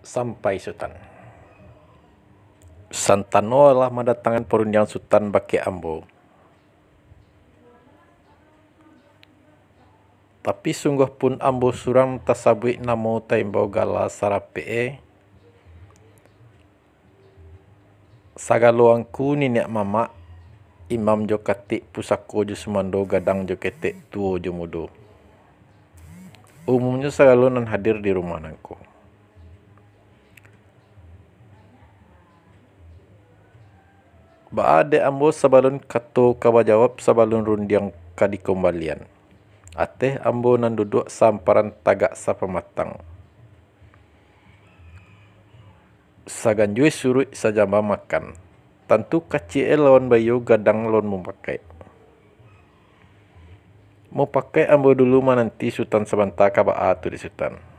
Sampai Sultan. Santano lah mendatangkan perundang Sultan baki Ambo. Tapi sungguh pun Ambo surang tasabui namo taimbau gala sarape sagaloangku ninek mama imam jo katik pusako jo sumando gadang jo ketek tuo jo mudo. Umumnya sagalo nan hadir di rumah nangko. Baade Ambo sabalun kato kawa jawab sabalun rundiang kadi kembalian. Ateh Ambo nan duduk samparan tagak sapamatang. Saganjui surut sajamba makan. Tentu kacil lawan bayu gadang lawan memakai. Mau pakai Ambo dulu menanti Sultan sebentar kabaa tu di Sultan.